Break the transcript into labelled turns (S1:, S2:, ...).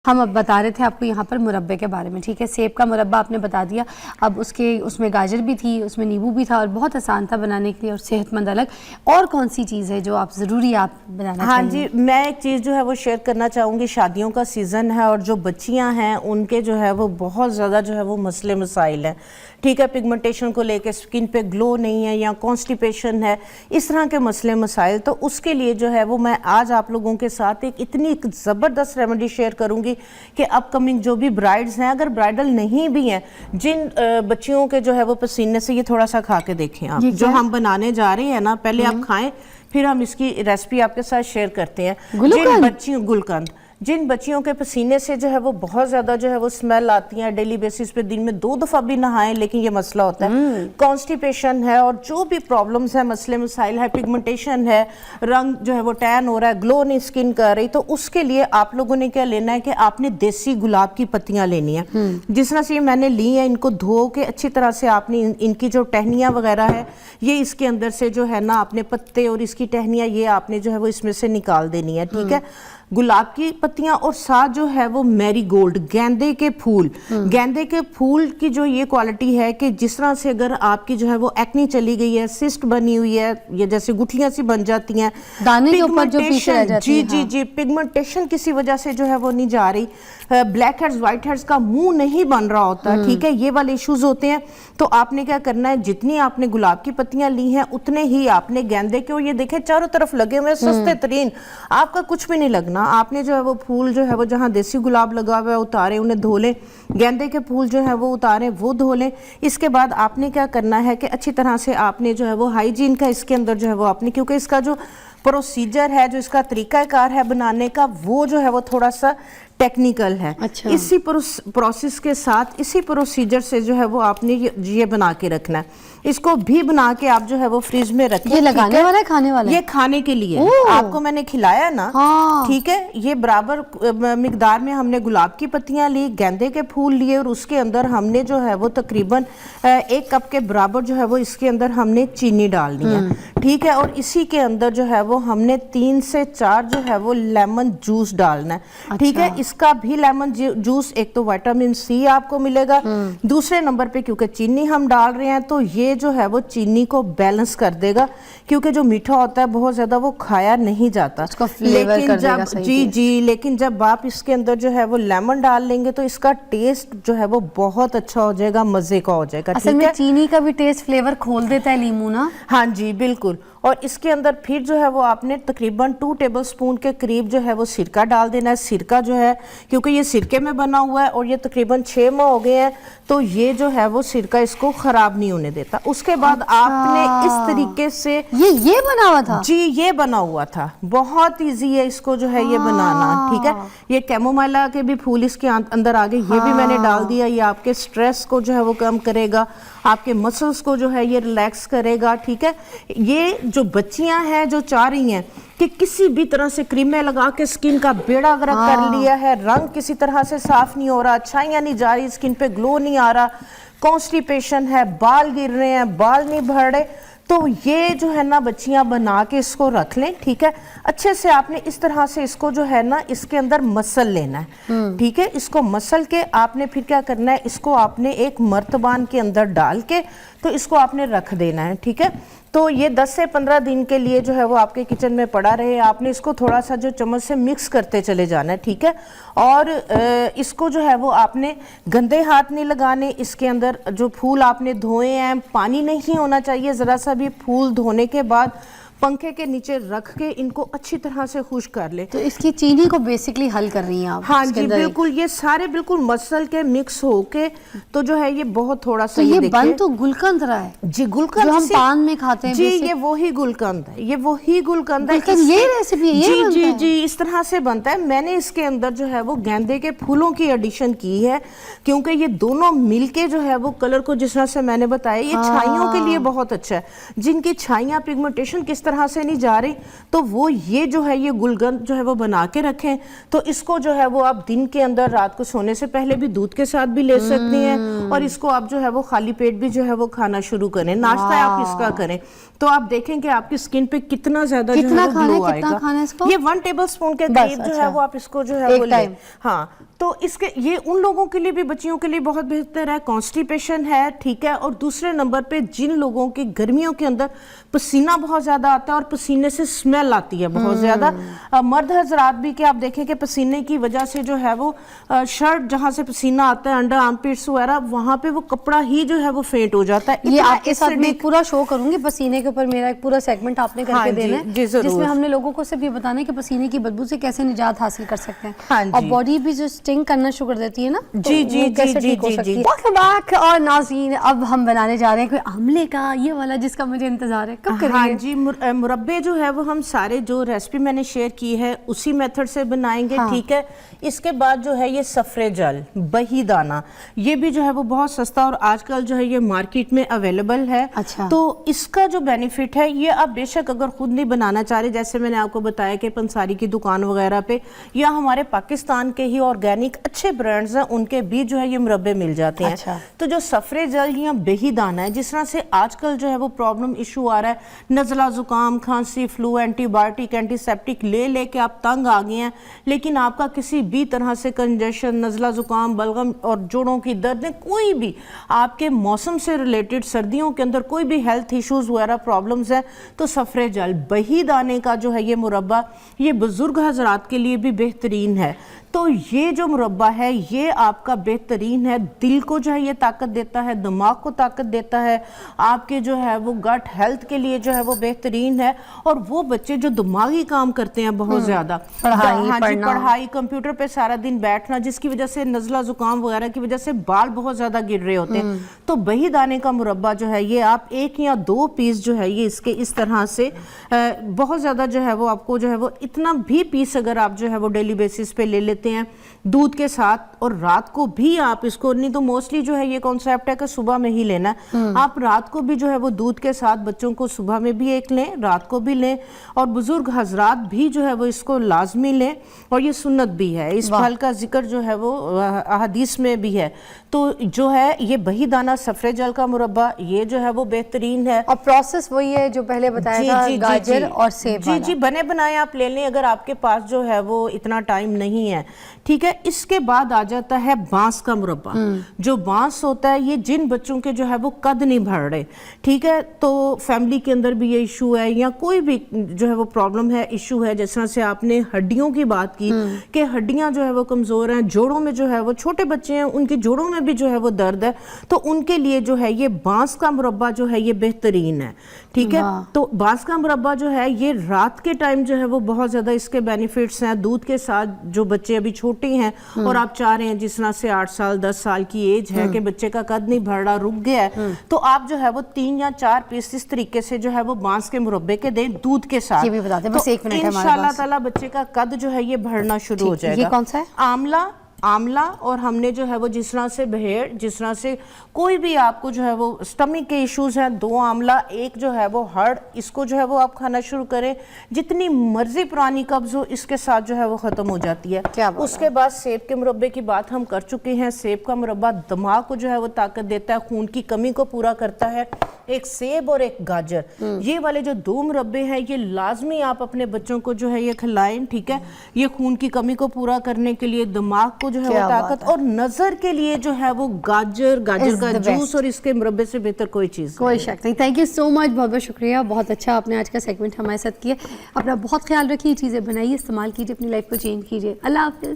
S1: हम अब बता रहे थे आपको यहाँ पर मुरब्बे के बारे में, ठीक है। सेब का मुरब्बा आपने बता दिया। अब उसमें गाजर भी थी, उसमें नींबू भी था और बहुत आसान था बनाने के लिए और सेहतमंद अलग। और कौन सी चीज़ है जो आप ज़रूरी आप बनाना
S2: हाँ जी, मैं एक चीज़ जो है वो शेयर करना चाहूँगी। शादियों का सीज़न है और जो बच्चियाँ हैं उनके जो है वो बहुत ज़्यादा जो है वो मसले मसाइल हैं, ठीक है। पिगमेंटेशन को लेके, स्किन पे ग्लो नहीं है या कॉन्स्टिपेशन है, इस तरह के मसले मसाइल। तो उसके लिए जो है वो मैं आज आप लोगों के साथ एक इतनी ज़बरदस्त रेमेडी शेयर करूँगी कि अपकमिंग जो भी ब्राइड्स हैं, अगर ब्राइडल नहीं भी हैं, जिन बच्चियों के जो है वो पसीने से, ये थोड़ा सा खा के देखें आप, जो हम बनाने जा रहे हैं ना, पहले आप खाएं फिर हम इसकी रेसिपी आपके साथ शेयर करते हैं। जिन बच्चियों, गुलकंद, जिन बच्चियों के पसीने से जो है वो बहुत ज़्यादा जो है वो स्मेल आती है, डेली बेसिस पे दिन में 2 दफ़ा भी नहाएं लेकिन ये मसला होता है, कॉन्स्टिपेशन है और जो भी प्रॉब्लम्स है, मसले मसाइल है, पिगमेंटेशन है, रंग जो है वो टैन हो रहा है, ग्लो नहीं स्किन कर रही, तो उसके लिए आप लोगों ने क्या लेना है कि आपने देसी गुलाब की पत्तियाँ लेनी है। जिस तरह से ये मैंने ली है, इनको धो के अच्छी तरह से आपने इनकी जो टहनियाँ वगैरह है, ये इसके अंदर से जो है ना आपने पत्ते और इसकी टहनियाँ ये आपने जो है वो इसमें से निकाल देनी है, ठीक है। गुलाब की पत्तियां और साथ जो है वो मैरीगोल्ड, गेंदे के फूल। गेंदे के फूल की जो ये क्वालिटी है कि जिस तरह से अगर आपकी जो है वो एक्नी चली गई है, सिस्ट बनी हुई है, ये जैसे गुठलियां सी बन जाती हैं,
S1: दाने के ऊपर जो पीछे रह जाती है,
S2: जी जी, पिगमेंटेशन किसी वजह से जो है वो नहीं जा रही, ब्लैक हेड्स, व्हाइट हेड्स का मुंह नहीं बन रहा होता, ठीक है, ये वाले इश्यूज होते हैं। तो आपने क्या करना है, जितनी आपने गुलाब की पत्तियां ली हैं उतने ही आपने गेंदे के, और ये देखें चारों तरफ लगे हुए सस्ते तरीन, आपका कुछ भी नहीं लगना। आपने जो है वो फूल जो है वो जहाँ देसी गुलाब लगा हुआ है उतारे, उन्हें धो लें, गेंदे के फूल जो है वो उतारे, वो धो लें। इसके बाद आपने क्या करना है कि अच्छी तरह से आपने जो है वो हाइजीन का इसके अंदर जो है वो आपने, क्योंकि इसका जो प्रोसीजर है, जो इसका तरीकाकार है बनाने का, वो जो है वो थोड़ा सा टेक्निकल है।
S1: अच्छा।
S2: इसी प्रोसेस के साथ, इसी प्रोसीजर से जो है वो आपने ये बना के रखना है। इसको भी बना के आप जो है वो फ्रिज में रखें।
S1: ये लगाने वाला है, खाने वाला है?
S2: ये खाने के लिए, आपको मैंने खिलाया ना, ठीक है। ये बराबर मिकदार में हमने गुलाब की पत्तियां ली, गेंदे के फूल लिए और उसके अंदर हमने जो है वो तकरीबन 1 कप के बराबर जो है वो इसके अंदर हमने चीनी डालनी है, ठीक है। और इसी के अंदर जो है वो हमने 3 से 4 जो है वो लेमन जूस डालना है, ठीक है। इसका भी लेमन जूस, एक तो विटामिन सी आपको मिलेगा, दूसरे नंबर पे क्योंकि चीनी हम डाल रहे हैं तो ये जो है वो चीनी को बैलेंस कर देगा, क्योंकि जो मीठा होता है बहुत ज्यादा वो खाया नहीं जाता, लेकिन जब लेकिन जब आप इसके अंदर जो है वो लेमन डाल लेंगे तो इसका टेस्ट जो है वो बहुत अच्छा हो जाएगा, मजे का हो जाएगा।
S1: असल में चीनी का भी टेस्ट फ्लेवर खोल देता है नींबू ना।
S2: हाँ जी बिल्कुल। और इसके अंदर फिर जो है वो आपने तकरीबन 2 टेबलस्पून के करीब जो है वो सिरका डाल देना है। सिरका जो है, क्योंकि ये सिरके में बना हुआ है और ये तकरीबन 6 माह हो गए हैं, तो ये जो है वो सिरका इसको खराब नहीं होने देता। उसके बाद आपने इस तरीके से,
S1: ये बना हुआ था
S2: जी, ये बना हुआ था, बहुत ईजी है इसको जो है ये बनाना, ठीक है। ये कैमोमाइला के भी फूल इसके अंदर आ गए, ये भी मैंने डाल दिया। ये आपके स्ट्रेस को जो है वो कम करेगा, आपके मसल्स को जो है ये रिलैक्स करेगा, ठीक है। ये जो बच्चियां हैं जो चाह रही हैं कि किसी भी तरह से क्रीमें लगा के स्किन का बेड़ा गर्क कर लिया है, रंग किसी तरह से साफ नहीं हो रहा, अच्छाइयां नहीं जा रही, स्किन पे ग्लो नहीं आ रहा, कॉन्स्टिपेशन है, बाल गिर रहे हैं, बाल नहीं बढ़ रहे, तो ये जो है ना बच्चियां बना के इसको रख लें, ठीक है। अच्छे से आपने इस तरह से इसको जो है ना इसके अंदर मसल लेना है, ठीक है। इसको मसल के आपने फिर क्या करना है, इसको आपने एक मर्तबान के अंदर डाल के तो इसको आपने रख देना है, ठीक है। तो ये 10 से 15 दिन के लिए जो है वो आपके किचन में पड़ा रहे। आपने इसको थोड़ा सा जो चम्मच से मिक्स करते चले जाना है, ठीक है। और इसको जो है वो आपने गंदे हाथ नहीं लगाने। इसके अंदर जो फूल आपने धोए हैं, पानी नहीं होना चाहिए ज़रा सा भी। फूल धोने के बाद पंखे के नीचे रख के इनको अच्छी तरह से खुश्क कर ले।
S1: तो इसकी चीनी को बेसिकली हल कर रही हैं आप?
S2: हाँ जी बिल्कुल, ये सारे बिल्कुल मसल के मिक्स होके तो जो है ये बहुत थोड़ा सा,
S1: तो ये बन तो गुलकंद रहा है
S2: जी, गुलकंद
S1: जो हम पान में खाते हैं
S2: जी, ये वही गुलकंद है, ये वही गुलकंद है।
S1: ये रेसिपी
S2: जी जी जी, इस तरह से बनता है। मैंने इसके अंदर जो है वो गेंदे के फूलों की एडिशन की है, क्योंकि ये दोनों मिलके जो है वो कलर को, जिस तरह से मैंने बताया, ये छाइयों के लिए बहुत अच्छा है। जिनकी छाइयाँ, पिगमेंटेशन किस तरह से नहीं जा रही, तो वो ये जो है ये गुलकंद जो है वो बना के रखें। तो इसको जो है वो आप दिन के अंदर, रात को सोने से पहले भी दूध के साथ भी ले सकते हैं, और इसको आप जो है वो खाली पेट भी जो है वो खाना शुरू करें, नाश्ता आप इसका करें, तो आप देखें कि आपकी स्किन पे कितना ज्यादा जो है वो ग्लो आएगा। ये 1 टेबलस्पून के करीब जो है वो आप इसको जो है वो लें। हाँ, तो इसके ये उन लोगों के लिए भी, बच्चियों के लिए बहुत बेहतर है। कॉन्स्टिपेशन है, ठीक है। और दूसरे नंबर पे जिन लोगों के गर्मियों के अंदर पसीना बहुत ज़्यादा आता है और पसीने से स्मेल आती है बहुत ज़्यादा, मर्द हजरात भी कि आप देखें कि पसीने की वजह से जो है वो शर्ट जहाँ से पसीना आता है, अंडर आर्मपिट्स वगैरह, वहाँ पे वो कपड़ा ही जो है वो फेंट हो जाता है।
S1: ये आपके साथ मैं पूरा शो करूंगी, पसीने के ऊपर मेरा एक पूरा सेगमेंट आपने करके
S2: हाँ
S1: देना
S2: जी,
S1: है,
S2: जरूर।
S1: जिसमें हमने लोगों को सिर्फ ये बताना है कि पसीने की बदबू से कैसे निजात हासिल कर सकते हैं।
S2: हाँ जी।
S1: और बॉडी भी जो स्टिंग करना शुरू कर देती है ना,
S2: जी,
S1: तो
S2: जी,
S1: वो
S2: जी,
S1: कैसे
S2: जी,
S1: ठीक हो
S2: जी,
S1: सकती
S2: जी।
S1: है। Welcome back, और नाज़रीन अब हम बनाने जा रहे हैं कोई आमले का, ये वाला जिसका मुझे इंतजार है, कब करेंगे?
S2: हाँ जी, मुरब्बे जो है वो हम सारे जो रेसिपी मैंने शेयर की है उसी मेथड से बनाएंगे।
S1: हाँ।
S2: ठीक है। इसके बाद जो है ये सफरे जल, बही दाना, ये भी जो है वो बहुत सस्ता और आजकल जो है ये मार्केट में अवेलेबल है।
S1: अच्छा।
S2: तो इसका जो बेनिफिट है, ये आप बेशक अगर खुद नहीं बनाना चाह रहे, जैसे मैंने आपको बताया कि पंसारी की दुकान वगैरह पे या हमारे पाकिस्तान के ही ऑर्गेनिक अच्छे ब्रांड्स हैं, उनके भी जो है ये मुरब्बे मिल जाते हैं।
S1: अच्छा।
S2: तो जो सफरे जल या बेही दाना है, जिस तरह से आजकल जो है वो प्रॉब्लम इशू आ रहा है, नज़ला जुकाम, खांसी, फ्लू, एंटीबायोटिक, एंटीसेप्टिक ले लेके आप तंग आ गए हैं, लेकिन आपका किसी भी तरह से कंजेशन, नज़ला जुकाम, बलगम और जोड़ों की दर्द, कोई भी आपके मौसम से रिलेटेड सर्दियों के अंदर कोई भी हेल्थ इश्यूज वगैरह प्रॉब्लम्स है, तो सफरे जल, बही दाने का जो है ये मुरब्बा, ये बुजुर्ग हजरात के लिए भी बेहतरीन है। तो ये जो मुरब्बा है ये आपका बेहतरीन है, दिल को जो है ये ताकत देता है, दिमाग को ताकत देता है, आपके जो है वो गट हेल्थ के लिए जो है वो बेहतरीन है। और वो बच्चे जो दिमागी काम करते हैं बहुत ज़्यादा,
S1: पढ़ाई,
S2: हाँ जी,
S1: पढ़ना।
S2: पढ़ाई, कंप्यूटर पे सारा दिन बैठना, जिसकी वजह से नज़ला जुकाम वगैरह की वजह से बाल बहुत ज़्यादा गिर रहे होते हैं, तो बही दाने का मुरब्बा जो है ये आप 1 या 2 पीस जो है ये इसके इस तरह से बहुत ज़्यादा जो है वो आपको जो है वो इतना भी पीस अगर आप जो है वो डेली बेसिस पे ले लेते हैं दूध के साथ, और रात को भी आप इसको, नहीं तो मोस्टली जो है ये कॉन्सेप्ट है कि सुबह में ही लेना, आप रात को भी जो है वो दूध के साथ बच्चों को सुबह में भी एक लें, रात को भी लें, और बुजुर्ग हजरात भी जो है वो इसको लाजमी लें। और ये सुन्नत भी है, इस फल का जिक्र जो है वो अहदीस में भी है। तो जो है ये बही दाना सफरे जल का मुरब्बा, ये जो है वो बेहतरीन है।
S1: और प्रोसेस वही है जो पहले बताया था, गाजर और सेब
S2: जी
S1: वाला।
S2: जी, बने बनाए आप ले लें अगर आपके पास जो है वो इतना टाइम नहीं है। ठीक है। इसके बाद आ जाता है बांस का मुरब्बा। जो बांस होता है, ये जिन बच्चों के जो है वो कद नहीं बढ़ रहे, ठीक है, तो फैमिली के अंदर भी ये इशू है या कोई भी जो है वो प्रॉब्लम है, इशू है, जिस तरह से आपने हड्डियों की बात की कि हड्डियां जो है वो कमजोर हैं, जोड़ों में जो है वो, छोटे बच्चे हैं उनके जोड़ों में भी जो है वो दर्द है, तो उनके लिए जो है ये बांस का मुरब्बा जो है ये बेहतरीन है। ठीक है। तो बांस का मुरब्बा जो है ये रात के टाइम जो है वो बहुत ज्यादा इसके बेनिफिट्स हैं। दूध के साथ जो बच्चे अभी छोटे हैं और आप चाह रहे हैं जिस तरह से 8 साल 10 साल की एज है कि बच्चे का कद नहीं बढ़ रहा, रुक गया है, तो आप जो है वो 3 या 4 पीस इस तरीके से जो है वो बांस के मुरब्बे के दें दूध के साथ।
S1: ये भी बताते हैं, बस 1 मिनट है हमारे पास।
S2: इंशाल्लाह ताला बच्चे का कद जो है ये बढ़ना शुरू हो जाएगा।
S1: ये कौन सा है?
S2: आमला और हमने जो है वो जिस तरह से भेड़, जिस तरह से कोई भी आपको जो है वो स्टमक के इश्यूज हैं, 2 आमला, 1 जो है वो हर्ड, इसको जो है वो आप खाना शुरू करें, जितनी मर्जी पुरानी कब्ज हो इसके साथ जो है वो खत्म हो जाती है।
S1: क्या बात
S2: उसके बाद सेब के मुरब्बे की बात हम कर चुके हैं। सेब का मुरब्बा दिमाग को जो है वो ताकत देता है, खून की कमी को पूरा करता है। एक सेब और एक गाजर, ये वाले जो 2 मुरब्बे हैं ये लाजमी आप अपने बच्चों को जो है ये खिलाएं। ठीक है। ये खून की कमी को पूरा करने के लिए, दिमाग को जो है वो ताकत, और नजर के लिए जो है वो गाजर का जूस और इसके मुरब्बे से बेहतर कोई चीज,
S1: कोई शक नहीं। थैंक यू सो मच, बहुत बहुत शुक्रिया, बहुत अच्छा आपने आज का सेगमेंट हमारे साथ किया। अपना बहुत ख्याल रखिए, चीज़ें बनाइए, इस्तेमाल कीजिए, अपनी लाइफ को चेंज कीजिए। अल्लाह हाफिज़।